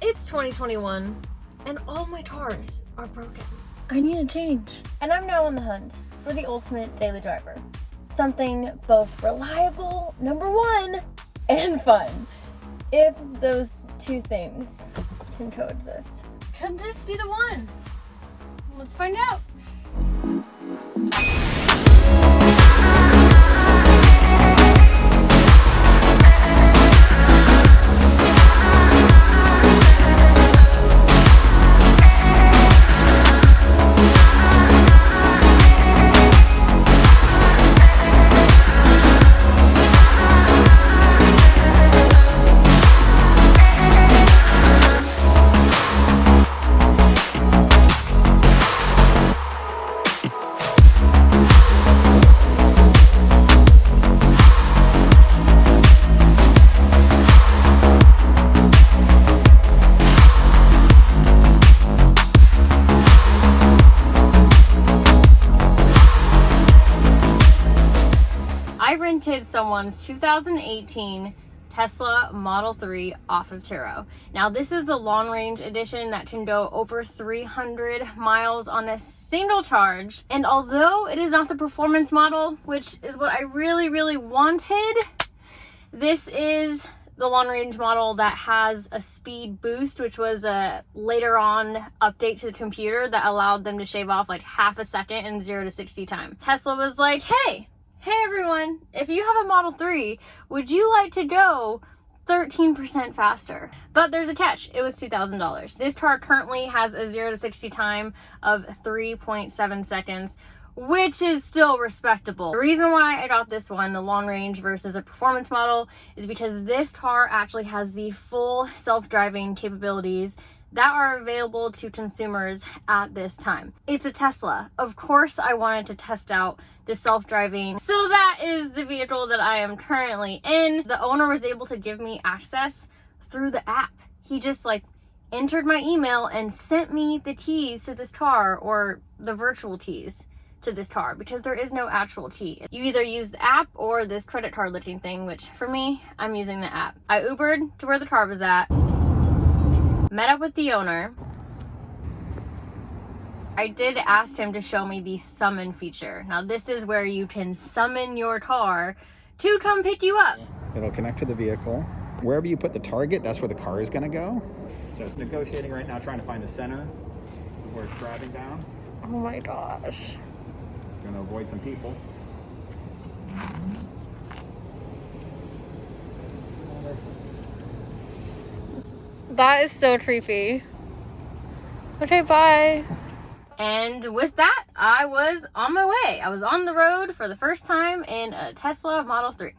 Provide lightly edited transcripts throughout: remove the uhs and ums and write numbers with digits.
It's 2021 and all my cars are broken. I need a change. And I'm now on the hunt for the ultimate daily driver. Something both reliable, number one, and fun. If those two things can coexist. Could this be the one? Let's find out. I rented someone's 2018 Tesla Model 3 off of Turo. Now this is the long range edition that can go over 300 miles on a single charge. And although it is not the performance model, which is what I really wanted, this is the long range model that has a speed boost, which was a later on update to the computer that allowed them to shave off like half a second in 0 to 60 time. Tesla was like, hey everyone, if you have a Model 3, would you like to go 13% faster? But there's a catch, it was $2,000. This car currently has a 0 to 60 time of 3.7 seconds, which is still respectable. The reason why I got this one, the long range versus a performance model, is because this car actually has the full self-driving capabilities that are available to consumers at this time. It's a Tesla. Of course I wanted to test out the self-driving. So that is the vehicle that I am currently in. The owner was able to give me access through the app. He just like entered my email and sent me the keys to this car, or the virtual keys to this car, because there is no actual key. You either use the app or this credit card looking thing, which for me, I'm using the app. I Ubered to where the car was at, met up with the owner. I did ask him to show me the summon feature. Now this is where you can summon your car to come pick you up. It'll connect to the vehicle. Wherever you put the target, that's where the car is gonna go. So it's negotiating right now, trying to find the center where it's driving down. Oh my gosh. It's gonna avoid some people. That is so creepy. Okay, bye. And with that, I was on my way. I was on the road for the first time in a Tesla Model 3.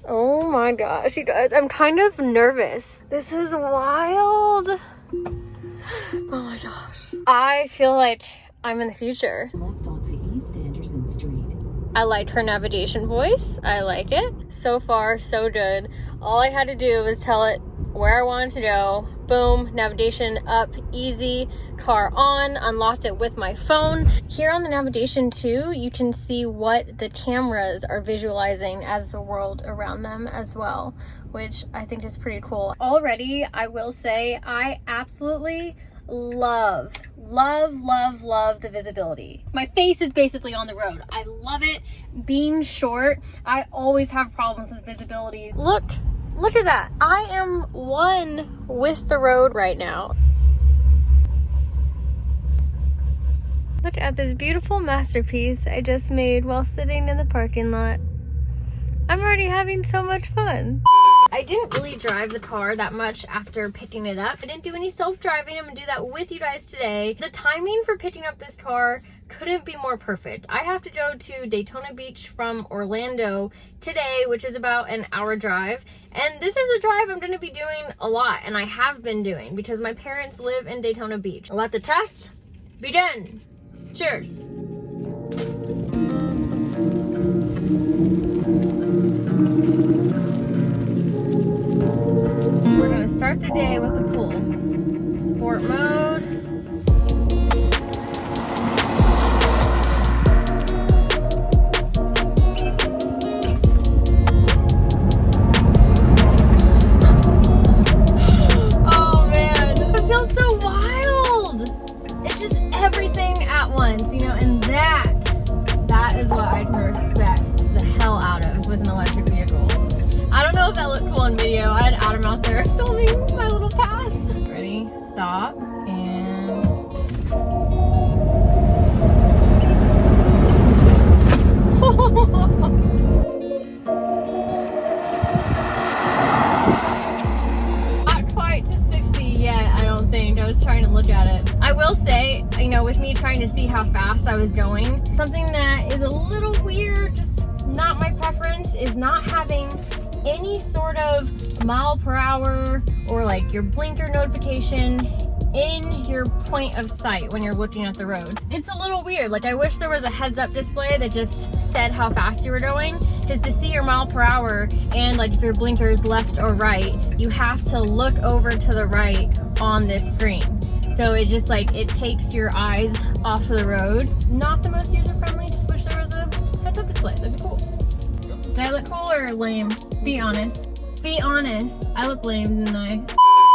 Oh my gosh, you guys, I'm kind of nervous. This is wild. Oh my gosh. I feel like I'm in the future. Left onto East Anderson Street. I like her navigation voice. I like it. So far, so good. All I had to do was tell it where I wanted to go. Boom, navigation up, easy, car on, unlocked it with my phone. Here on the navigation too, you can see what the cameras are visualizing as the world around them as well, which I think is pretty cool. Already, I will say, I absolutely love the visibility. My face is basically on the road. I love it. Being short, I always have problems with visibility. Look at that. I am one with the road right now. Look at this beautiful masterpiece I just made while sitting in the parking lot. I'm already having so much fun. I didn't really drive the car that much after picking it up. I didn't do any self-driving. I'm gonna do that with you guys today. The timing for picking up this car couldn't be more perfect. I have to go to Daytona Beach from Orlando today, which is about an hour drive. And this is a drive I'm gonna be doing a lot, and I have been doing because my parents live in Daytona Beach. Let the test begin. Cheers. We're gonna start the day with the pool. Sport mode. was trying to look at it. I will say, you know, with me trying to see how fast I was going, something that is a little weird, just not my preference, is not having any sort of mile per hour or like your blinker notification in your point of sight when you're looking at the road. It's a little weird. Like, I wish there was a heads-up display that just said how fast you were going, because to see your mile per hour and like if your blinker is left or right, you have to look over to the right on this screen. So it just like, it takes your eyes off of the road. Not the most user-friendly, just wish there was a heads-up display. That'd be cool. Did I look cool or lame? Be honest. Be honest. I look lame, didn't I?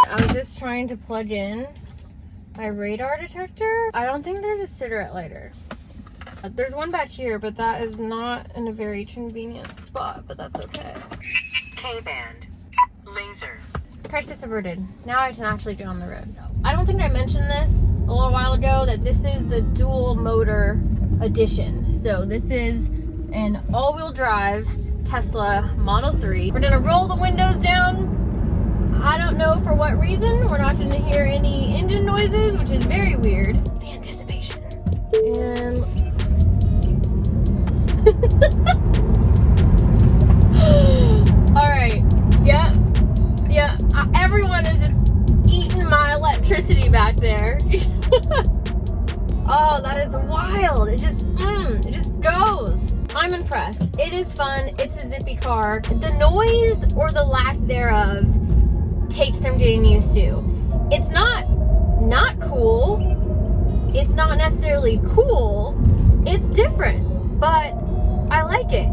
I was just trying to plug in my radar detector. I don't think there's a cigarette lighter. There's one back here, but that is not in a very convenient spot, but that's okay. K-band. Laser. Crisis averted. Now I can actually get on the road. I don't think I mentioned this a little while ago, that this is the dual motor edition. So this is an all-wheel drive Tesla Model 3. We're gonna roll the windows down. I don't know for what reason. We're not going to hear any engine noises, which is very weird. The anticipation. And all right. Yeah. Everyone is just eating my electricity back there. Oh, that is wild. It just goes. I'm impressed. It is fun. It's a zippy car. The noise or the lack thereof takes some getting used to. It's not cool. It's not necessarily cool. It's different, but I like it.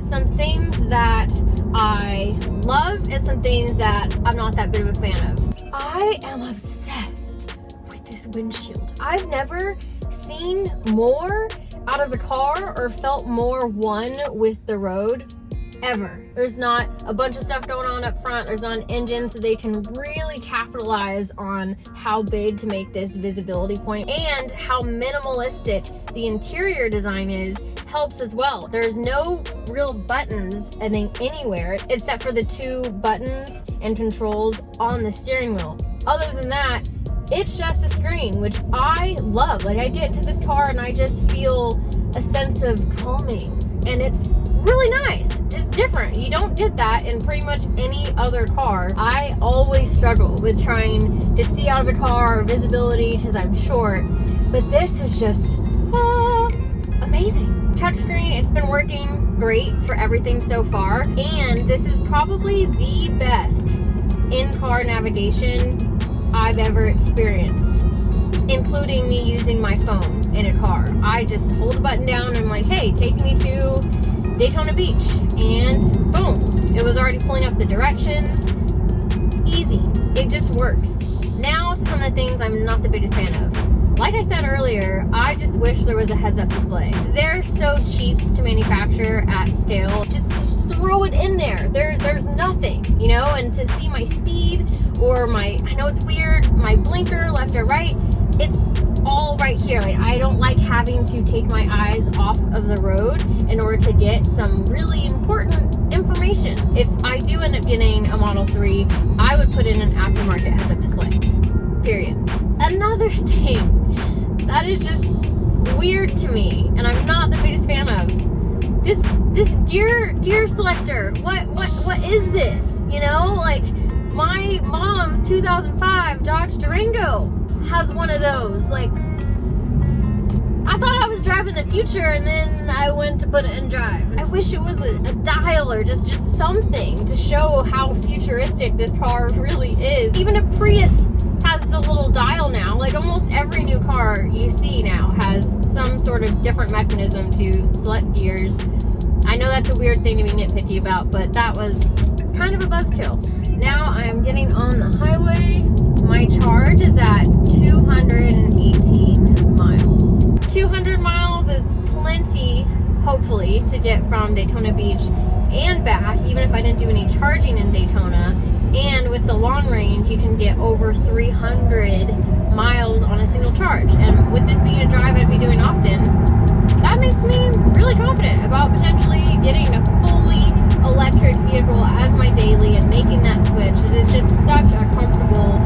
Some things that I love and some things that I'm not that big of a fan of. I am obsessed with this windshield. I've never seen more out of the car or felt more one with the road ever. There's not a bunch of stuff going on up front. There's not an engine, so they can really capitalize on how big to make this visibility point, and how minimalistic the interior design is helps as well. There's no real buttons, I think, anywhere except for the 2 buttons and controls on the steering wheel. Other than that, it's just a screen, which I love. Like, I get into this car and I just feel a sense of calming, and it's really nice. It's different. You don't get that in pretty much any other car. I always struggle with trying to see out of a car or visibility because I'm short, but this is just amazing. Touchscreen, it's been working great for everything so far, and this is probably the best in-car navigation I've ever experienced, including me using my phone in a car. I just hold the button down and I'm like, hey, take me to Daytona Beach, and boom, it was already pulling up the directions. Easy. It just works. Now to some of the things I'm not the biggest fan of. Like I said earlier, I just wish there was a heads-up display. They're so cheap to manufacture at scale. Just throw it in there. There's nothing, you know, and to see my speed or I know it's weird, my blinker left or right, it's all right here. Like, I don't like having to take my eyes off of the road in order to get some really important information. If I do end up getting a Model 3, I would put in an aftermarket heads-up display. Period. Another thing that is just weird to me, and I'm not the biggest fan of, this gear selector. What is this? You know, like my mom's 2005 Dodge Durango has one of those. Like, I thought I was driving the future, and then I went to put it in drive. I wish it was a dial or just something to show how futuristic this car really is. Even a Prius has the little dial now. Like, almost every new car you see now has some sort of different mechanism to select gears. I know that's a weird thing to be nitpicky about, but that was kind of a buzzkill. Now I'm getting on the highway. My charge is at 218 miles. 200 miles is plenty, hopefully, to get from Daytona Beach and back, even if I didn't do any charging in Daytona. And with the long range, you can get over 300 miles on a single charge. And with this being a drive I'd be doing often, that makes me really confident about potentially getting a fully electric vehicle as my daily and making that switch, because it's just such a comfortable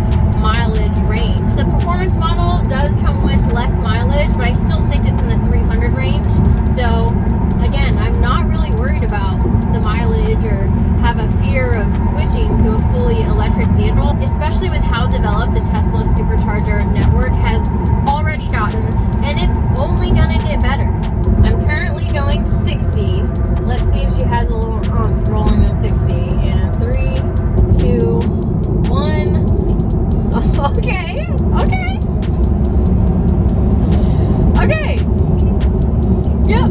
especially with how developed the Tesla supercharger network has already gotten, and it's only gonna get better. I'm currently going 60. Let's see if she has a little oomph rolling on 60. And 3, 2, 1. Oh, okay. Yep.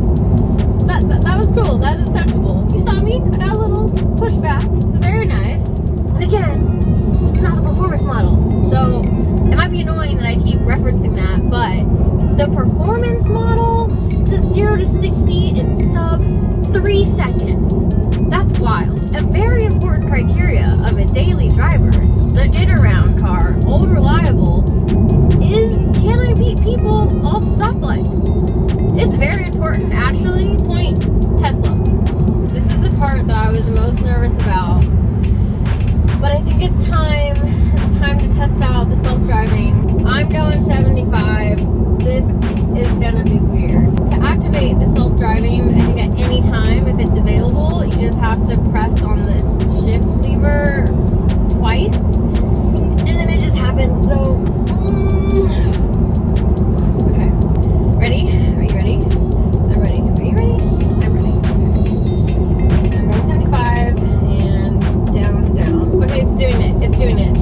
That was cool. That's acceptable. You saw me? I got a little pushback. It's very nice. And again, this is not the performance model. So it might be annoying that I keep referencing that, but the performance model to 0 to 60 in sub 3 seconds. That's wild. A very important criteria of a daily driver, the get-around car, old reliable, is can I beat people off stoplights? It's very important, actually. Point Tesla. This is the part that I was most nervous about. But I think it's time to test out the self-driving. I'm going 75. This is gonna be weird. To activate the self-driving, I think at any time, if it's available, you just have to press on this shift lever twice, and then it just happens. So, okay. Ready? Are you ready? I'm ready. Are you ready? I'm ready. Okay. I'm going 75 and down. Okay, it's doing it.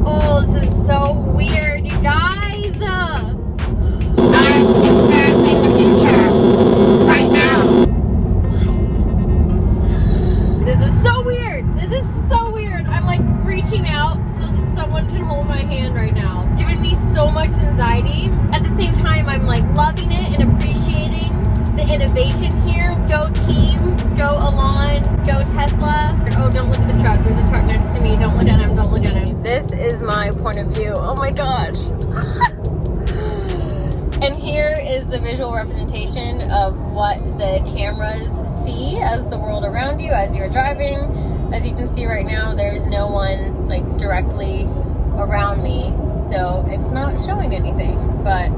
Oh, this is so weird, you guys. I'm experiencing the future right now. This is so weird. I'm like reaching out so someone can hold my hand right now. Giving me so much anxiety. At the same time, I'm like loving it and appreciating the innovation here. Go team, go Elon, go Tesla. Oh, don't look at the truck. There's a truck next to me. Don't look at him. This is my point of view. Oh my gosh. And here is the visual representation of what the cameras see as the world around you as you're driving. As you can see right now, there's no one like directly around me, so it's not showing anything, but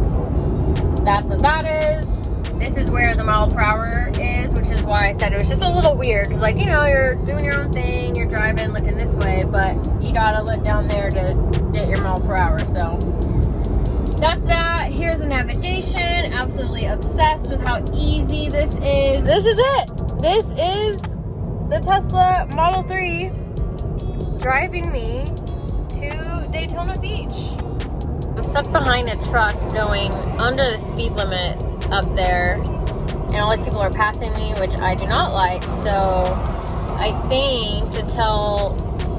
that's what that is. This is where the mile per hour is, which is why I said it was just a little weird, because like, you know, you're doing your own thing, you're driving looking this way, but you gotta look down there to get your mile per hour. So that's that. Here's the navigation. Absolutely obsessed with how easy this is. This is it. This is the Tesla Model 3 driving me to Daytona Beach. I'm stuck behind a truck going under the speed limit up there, and all these people are passing me, which I do not like. So I think to tell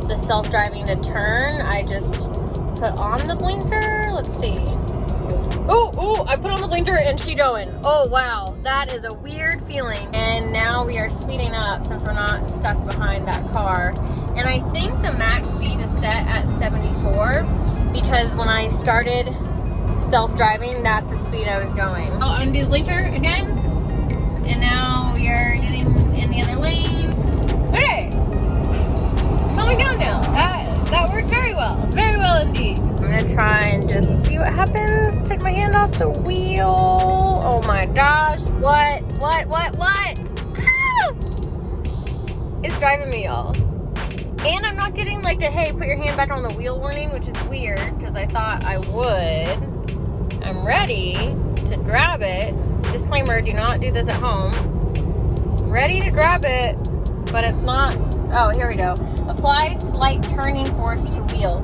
the self-driving to turn, I just put on the blinker. Let's see. Oh, I put on the blinker and she going. Oh, wow. That is a weird feeling. And now we are speeding up since we're not stuck behind that car. And I think the max speed is set at 74 because when I started self-driving, that's the speed I was going. Oh, I'm gonna do the blinker again. And now we are getting in the other lane. Okay. Coming down now. That worked very well. Very well indeed. I'm gonna try and just see what happens. Take my hand off the wheel. Oh my gosh. What? Ah! It's driving me, y'all. And I'm not getting like the, hey, put your hand back on the wheel warning, which is weird because I thought I would. I'm ready to grab it. Disclaimer, do not do this at home. I'm ready to grab it, but it's not. Oh, here we go. Apply slight turning force to wheel.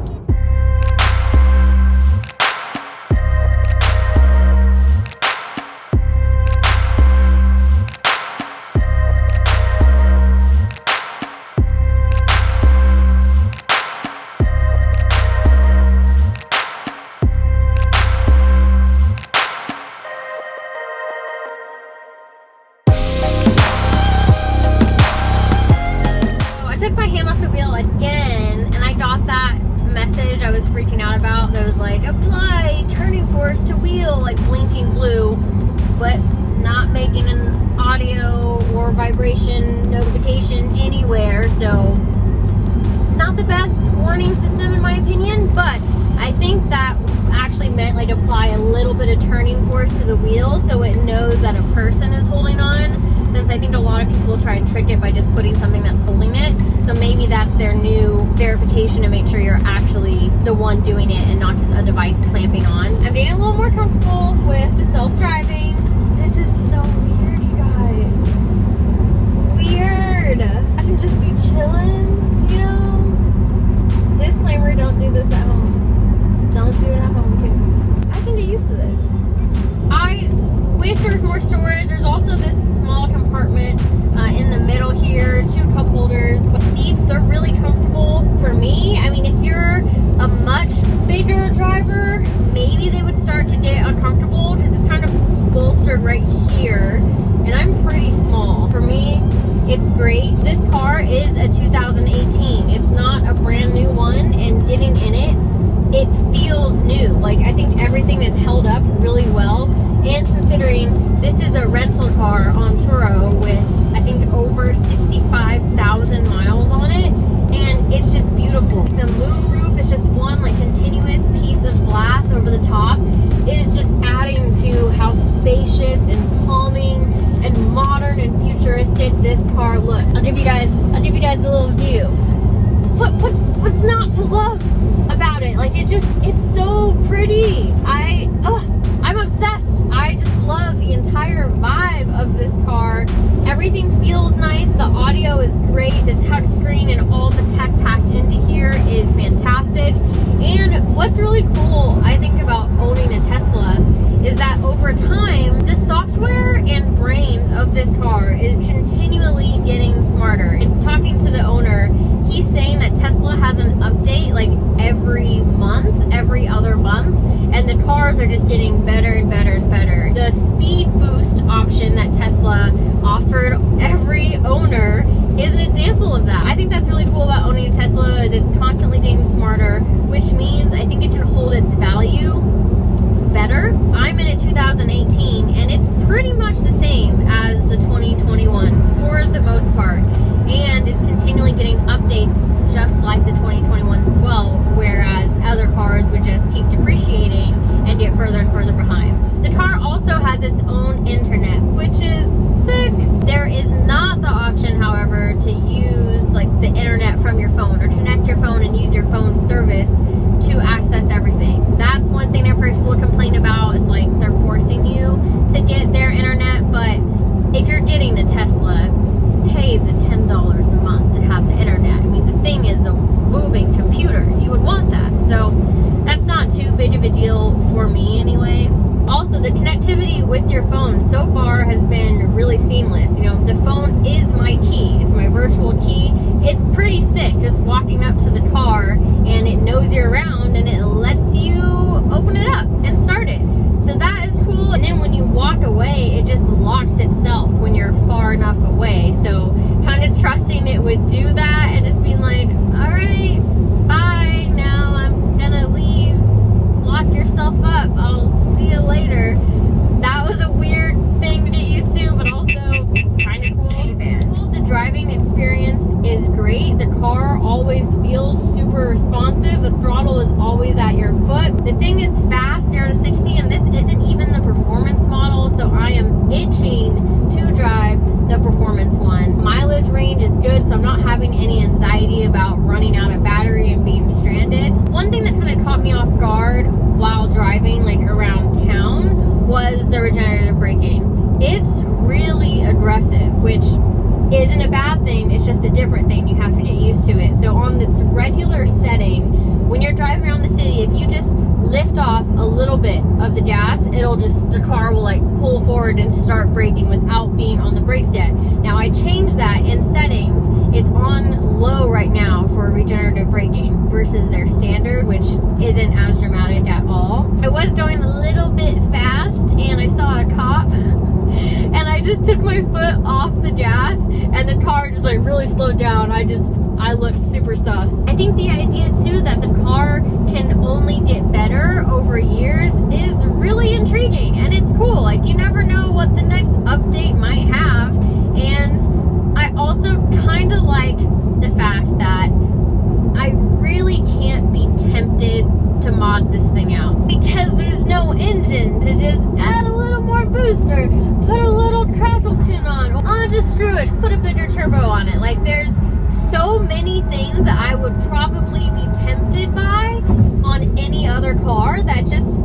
Vibration notification anywhere, so not the best warning system in my opinion, but I think that actually meant like apply a little bit of turning force to the wheel so it knows that a person is holding on, since I think a lot of people try and trick it by just putting something that's holding it. So maybe that's their new verification to make sure you're actually the one doing it and not just a device clamping on. I'm getting a little more comfortable with the self-driving. This is so weird, you guys. Weird. I can just be chilling, you know? Disclaimer, don't do this at home. Don't do it at home, kids. I can get used to this. I wish there was more storage. There's also this small compartment in the middle here, 2 cup holders. But seats, they're really comfortable for me. I mean, if you're a much bigger driver, maybe they would start to get uncomfortable because it's kind of bolstered right here, and I'm pretty small. For me, it's great. This car is a 2018. It's not a brand new one, and getting in it feels new. Like, I think everything is held up really well, and considering this is a rental car on Turo with, I think, over 65,000 miles on it, and it's just beautiful. The moonroof is just one like continuous piece of glass over the top. It is just adding to how spacious and calming and modern and futuristic this car looks. I'll give you guys a little view. What's not to love about it? Like, it's so pretty. I'm obsessed. I just love the entire vibe of this car. Everything feels nice. The audio is great. The touch screen and all the tech packed into here is fantastic. And what's really cool, I think, about owning a Tesla is that over time, the software and brains of this car is continually getting smarter. And talking to the owner, he's saying that Tesla has an update like every month, every other month, and the cars are just getting better and better and better. The speed boost option that Tesla offered every owner is an example of that. I think that's really cool about owning a Tesla is it's constantly getting smarter, which means I think it can hold its value better. I'm in a 2018 and it's pretty much the same as the 2021s for the most part, and it's continually getting updates just like the 2021s as well, whereas other cars would just keep depreciating and get further and further behind. The car also has its own internet, which is sick. There is not the option, however, to use like the internet from your phone or connect your phone and use your phone service to access everything. That's one thing I've heard people complain about. It's like they're forcing you to get their internet, but if you're getting a Tesla, pay the $10 a month to have the internet. I mean, the thing is a moving computer. You would want that. So that's not too big of a deal for me anyway. Also, the connectivity with your phone so far has been really seamless. You know, the phone is my key. It's my virtual key. It's pretty sick just walking up to the car and it knows you're around and it lets you open it up and start it. So that is cool. And then when you walk away, it just locks itself when you're far enough away. So kind of trusting it would do that and just being like, all right, bye. Now I'm gonna leave. Lock yourself up. I'll see you later. That was a weird thing to get used to, but also kind of cool. The driving experience is great. The car always feels super responsive. The throttle is always at your foot. The thing is fast, 0 to 60, and this isn't even the performance model, so I am itching to drive the performance one. Mileage range is good, so I'm not having any anxiety about running out of battery and being stranded. One thing that kind of caught me off guard while driving like around town was the regenerative braking. It's really aggressive, which isn't a bad thing. It's just a different thing. You have to get used to it. So on its regular setting, when you're driving around the city, if you just lift off a little bit of the gas, the car will like pull forward and start braking without being on the brakes yet. Now I changed that in settings. It's on low right now for regenerative braking versus their standard, which isn't as dramatic at all. I was going a little bit fast and I saw a cop and I just took my foot off the gas and the car just like really slowed down. I looked super sus. I think the idea too that the car can only get better over years is really intriguing and it's cool. Like, you never know what the next update might have. And I also kind of like the fact that I really can't be tempted to mod this thing out because there's no engine to just add a little more boost or put a little crackle tune on. Oh, just screw it, just put a bigger turbo on it. Like, there's so many things that I would probably be tempted by another car that just,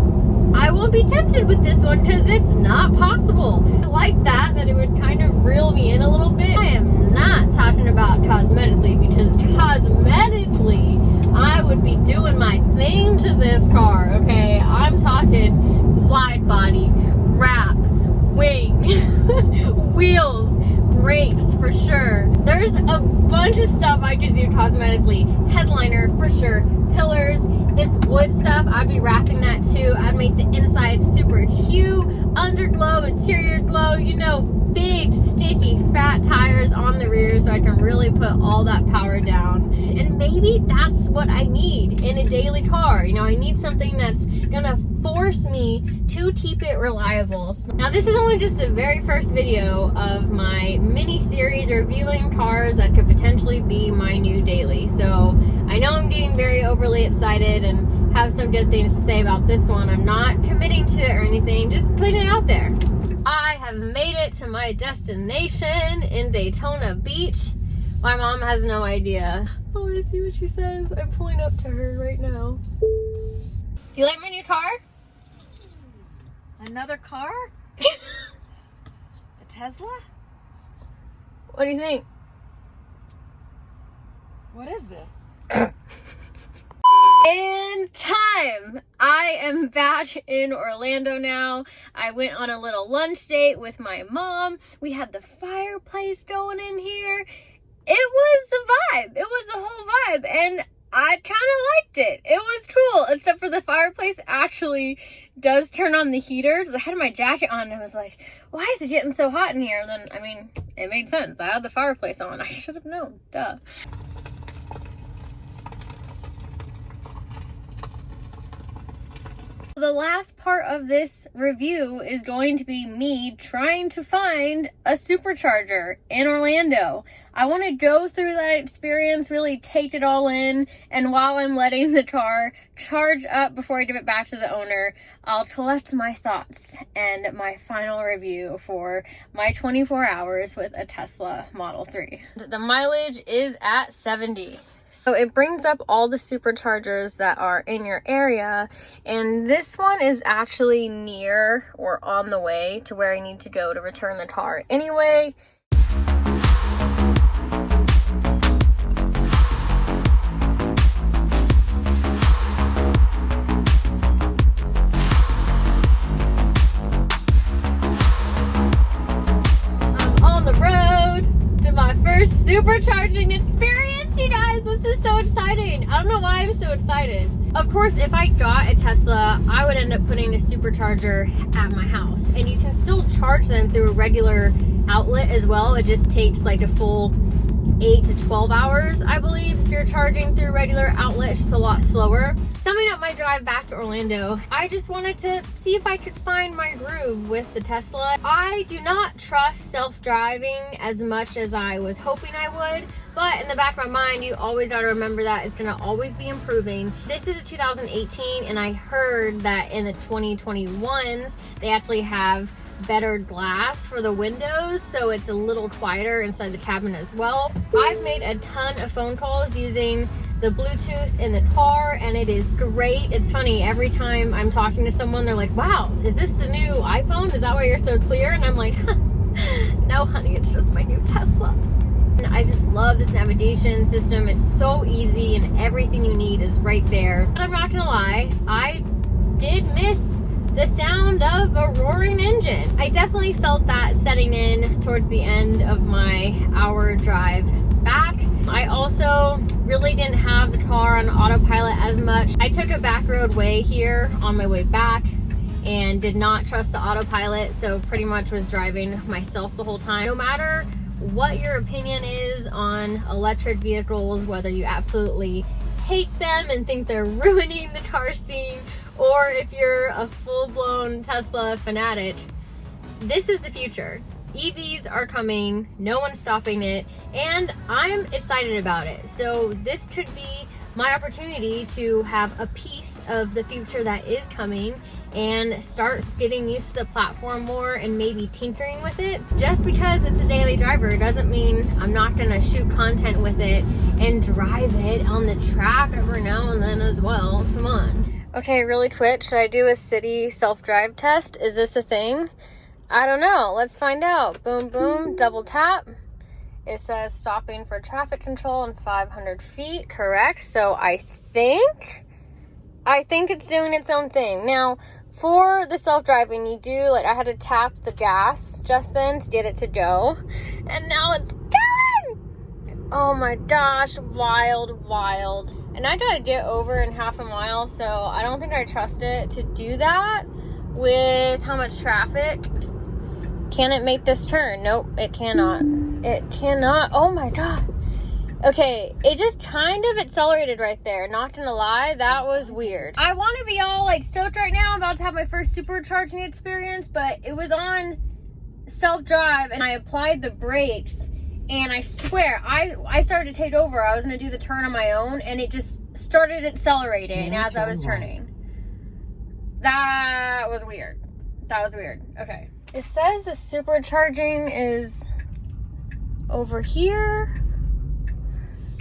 I won't be tempted with this one because it's not possible. I like that it would kind of reel me in a little bit. I am not talking about cosmetically, because cosmetically I would be doing my thing to this car, okay? I'm talking wide body, wrap, wing, wheels, brakes for sure. There's a bunch of stuff I could do cosmetically. Headliner for sure. Pillars, this wood stuff, I'd be wrapping that too. I'd make the inside super hue, underglow, interior glow, you know, big, sticky, fat tires on the rear so I can really put all that power down. And maybe that's what I need in a daily car. You know, I need something that's gonna force me to keep it reliable. Now, this is only just the very first video of my mini series reviewing cars that could potentially be my new daily. So I know I'm getting very overly excited and have some good things to say about this one. I'm not committing to it or anything, just putting it out there. I have made it to my destination in Daytona Beach. My mom has no idea. I want to see what she says. I'm pulling up to her right now. Do you like my new car? Another car? A Tesla? What do you think? What is this? In time! I am back in Orlando now. I went on a little lunch date with my mom. We had the fireplace going in here. It was a vibe. It was a whole vibe, and I kind of liked it. It was cool, except for the fireplace actually does turn on the heater. Because I had my jacket on and I was like, why is it getting so hot in here? And then, I mean, it made sense. I had the fireplace on. I should have known. Duh. The last part of this review is going to be me trying to find a supercharger in Orlando. I want to go through that experience, really take it all in, and while I'm letting the car charge up before I give it back to the owner, I'll collect my thoughts and my final review for my 24 hours with a Tesla Model 3. The mileage is at 70. So it brings up all the superchargers that are in your area, and this one is actually near or on the way to where I need to go to return the car anyway. I'm on the road to my first supercharging experience. You guys, this is so exciting. I don't know why I'm so excited. Of course, if I got a Tesla, I would end up putting a supercharger at my house, and you can still charge them through a regular outlet as well. It just takes like a full 8 to 12 hours, I believe, if you're charging through regular outlet. It's just a lot slower. Summing up my drive back to Orlando, I just wanted to see if I could find my groove with the Tesla. I do not trust self-driving as much as I was hoping I would, but in the back of my mind, you always got to remember that it's going to always be improving. This is a 2018, and I heard that in the 2021s, they actually have better glass for the windows, so it's a little quieter inside the cabin as well. I've made a ton of phone calls using the Bluetooth in the car, and it is great. It's funny, every time I'm talking to someone, they're like, wow, is this the new iPhone? Is that why you're so clear? And I'm like, no honey, it's just my new Tesla. And I just love this navigation system. It's so easy, and everything you need is right there. But I'm not gonna lie, I did miss the sound of a roaring engine. I definitely felt that setting in towards the end of my hour drive back. I also really didn't have the car on autopilot as much. I took a back road way here on my way back and did not trust the autopilot, so pretty much was driving myself the whole time. No matter what your opinion is on electric vehicles, whether you absolutely hate them and think they're ruining the car scene, or if you're a full-blown Tesla fanatic, this is the future. EVs are coming, no one's stopping it, and I'm excited about it. So this could be my opportunity to have a piece of the future that is coming and start getting used to the platform more and maybe tinkering with it. Just because it's a daily driver doesn't mean I'm not gonna shoot content with it and drive it on the track every now and then as well. Come on. Okay, really quick, should I do a city self-drive test? Is this a thing? I don't know. Let's find out. Boom, boom, double tap. It says stopping for traffic control in 500 feet, correct? So I think it's doing its own thing. Now, for the self-driving, you do, like, I had to tap the gas just then to get it to go. And now it's done! Oh my gosh, wild, wild. And I gotta get over in half a mile, so I don't think I trust it to do that with how much traffic. Can it make this turn? Nope, it cannot. It cannot. Oh my god. Okay, it just kind of accelerated right there. Not gonna lie, that was weird. I want to be all like stoked right now. I'm about to have my first supercharging experience, but it was on self-drive and I applied the brakes and I swear, I started to take over. I was gonna do the turn on my own and it just started accelerating as I was turning. That was weird. That was weird. Okay. It says the supercharging is over here.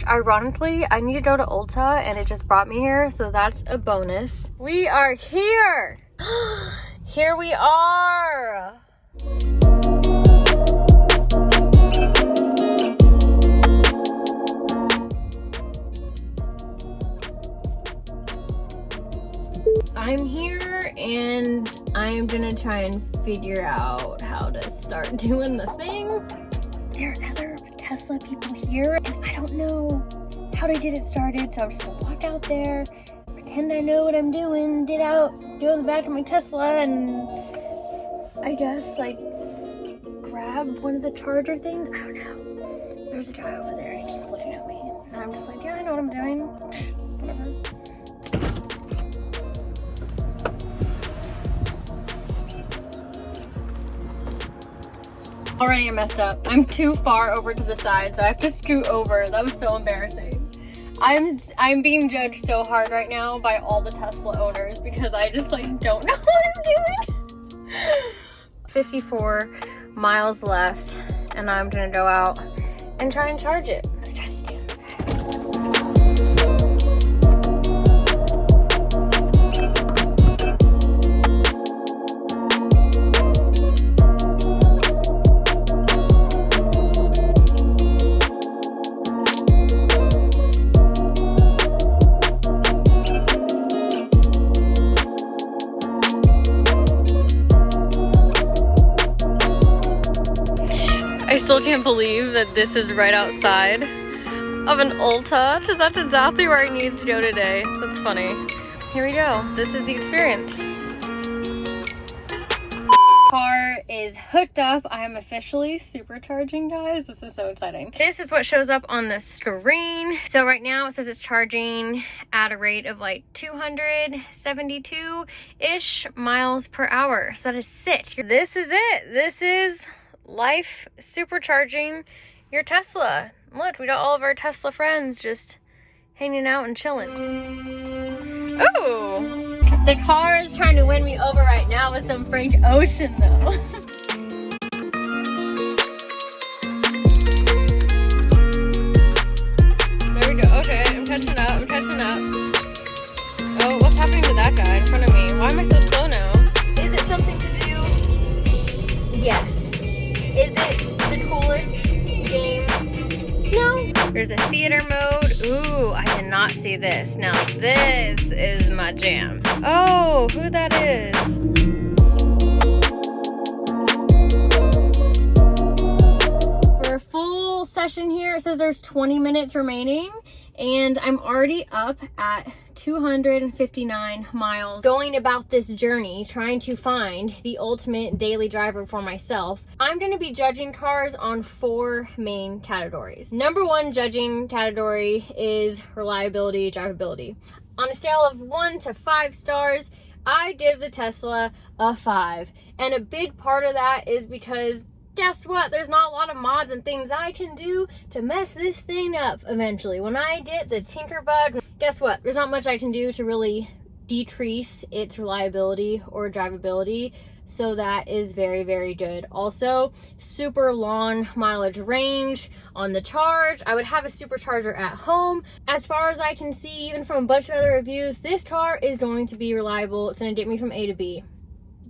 Ironically, I need to go to Ulta and it just brought me here, so that's a bonus. We are here! Here we are! I'm here and I'm gonna try and figure out how to start doing the thing. There are other Tesla people here and I don't know how to get it started, so I'm just gonna walk out there, pretend I know what I'm doing, go in the back of my Tesla and I guess like grab one of the charger things. I don't know. There's a guy over there and he keeps looking at me and I'm just like, yeah, I know what I'm doing. Whatever. Already I messed up. I'm too far over to the side, so I have to scoot over. That was so embarrassing. I'm being judged so hard right now by all the Tesla owners because I just like don't know what I'm doing. 54 miles left and I'm gonna go out and try and charge it. Let's try this again. Let's go. I still can't believe that this is right outside of an Ulta, because that's exactly where I needed to go today. That's funny. Here we go. This is the experience. Car is hooked up. I am officially supercharging, guys. This is so exciting. This is what shows up on the screen. So right now it says it's charging at a rate of like 272-ish miles per hour. So that is sick. This is it. This is life supercharging your Tesla. Look, we got all of our Tesla friends just hanging out and chilling. Oh, the car is trying to win me over right now with some Frank Ocean though. There we go. Okay, I'm catching up. Oh, what's happening to that guy in front of me? Why am I so slow now? Is it something to do? Yes. Is it the coolest game? No. There's a theater mode. Ooh, I did not see this. Now this is my jam. Oh, who that is. For a full session here, it says there's 20 minutes remaining. And I'm already up at 259 miles going about this journey, trying to find the ultimate daily driver for myself. I'm going to be judging cars on 4 main categories. Number 1 judging category is reliability, drivability. On a scale of 1 to 5 stars, I give the Tesla a 5. And a big part of that is because guess what? There's not a lot of mods and things I can do to mess this thing up eventually. When I get the Tinkerbug, guess what? There's not much I can do to really decrease its reliability or drivability. So that is very, very good. Also, super long mileage range on the charge. I would have a supercharger at home. As far as I can see, even from a bunch of other reviews, this car is going to be reliable. It's going to get me from A to B.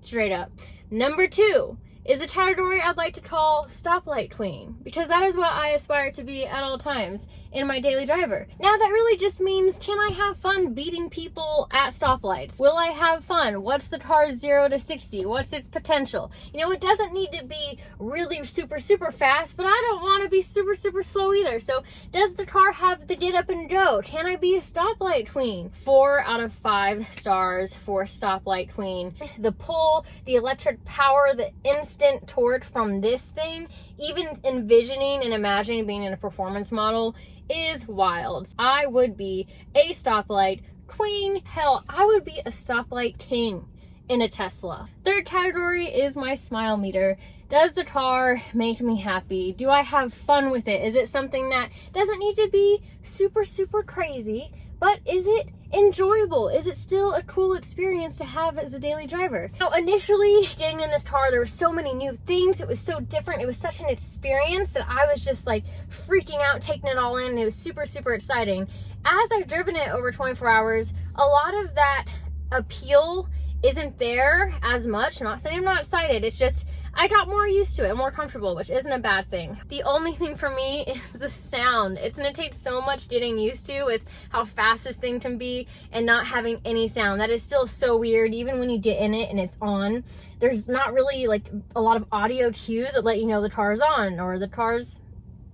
Straight up. Number 2 is a category I'd like to call stoplight queen, because that is what I aspire to be at all times in my daily driver. Now that really just means, can I have fun beating people at stoplights? Will I have fun? What's the car's 0 to 60? What's its potential? You know, it doesn't need to be really super, super fast, but I don't want to be super, super slow either. So does the car have the get up and go? Can I be a stoplight queen? 4 out of 5 stars for stoplight queen. The pull, the electric power, the instant torque from this thing, even envisioning and imagining being in a performance model, is wild. I would be a stoplight queen. Hell, I would be a stoplight king in a Tesla. Third category is my smile meter. Does the car make me happy? Do I have fun with it? Is it something that doesn't need to be super, super crazy, but is it enjoyable? Is it still a cool experience to have as a daily driver? Now, initially getting in this car, there were so many new things. It was so different. It was such an experience that I was just like freaking out, taking it all in. It was super, super exciting. As I've driven it over 24 hours, a lot of that appeal isn't there as much. I'm not saying I'm not excited. It's just I got more used to it, more comfortable, which isn't a bad thing. The only thing for me is the sound. It's gonna take so much getting used to with how fast this thing can be and not having any sound. That is still so weird. Even when you get in it and it's on, there's not really like a lot of audio cues that let you know the car's on or the car's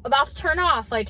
about to turn off. Like,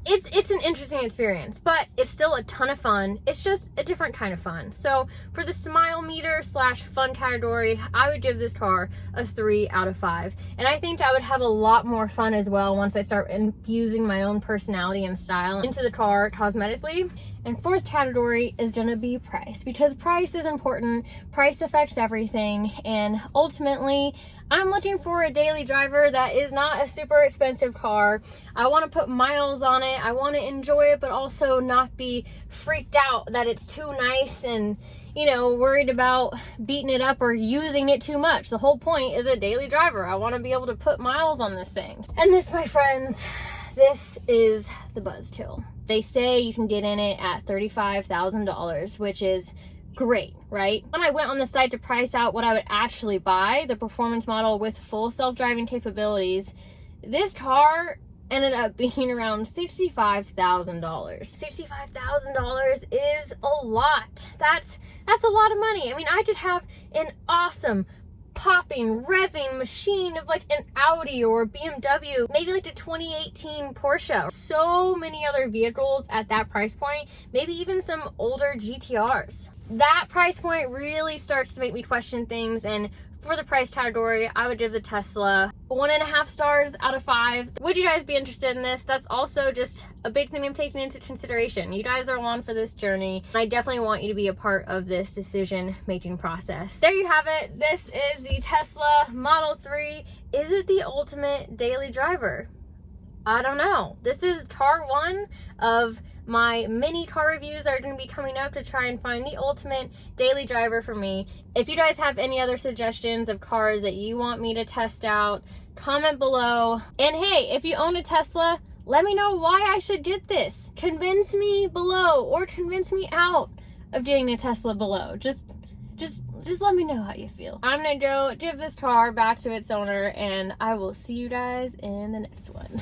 it's an interesting experience, but it's still a ton of fun. It's just a different kind of fun. So for the smile meter / fun category, I would give this car a 3 out of 5. And I think I would have a lot more fun as well once I start infusing my own personality and style into the car cosmetically. And fourth category is gonna be price, because price is important. Price affects everything. And ultimately, I'm looking for a daily driver that is not a super expensive car. I wanna put miles on it. I wanna enjoy it, but also not be freaked out that it's too nice and, you know, worried about beating it up or using it too much. The whole point is a daily driver. I wanna be able to put miles on this thing. And this, my friends, this is the buzzkill. They say you can get in it at $35,000, which is great, right? When I went on the site to price out what I would actually buy, the performance model with full self-driving capabilities, this car ended up being around $65,000. $65,000 is a lot. That's a lot of money. I mean, I could have an awesome popping, revving machine of like an Audi or a BMW, maybe like a 2018 Porsche. So many other vehicles at that price point, maybe even some older GTRs. That price point really starts to make me question things, and for the price category, I would give the Tesla 1.5 stars out of 5. Would you guys be interested in this? That's also just a big thing I'm taking into consideration. You guys are along for this journey. I definitely want you to be a part of this decision-making process. There you have it. This is the Tesla Model 3. Is it the ultimate daily driver? I don't know. This is car 1 of my mini car reviews that are going to be coming up to try and find the ultimate daily driver for me. If you guys have any other suggestions of cars that you want me to test out, comment below. And hey, if you own a Tesla, let me know why I should get this. Convince me below, or convince me out of getting a Tesla below. Just let me know how you feel. I'm gonna go give this car back to its owner, and I will see you guys in the next one.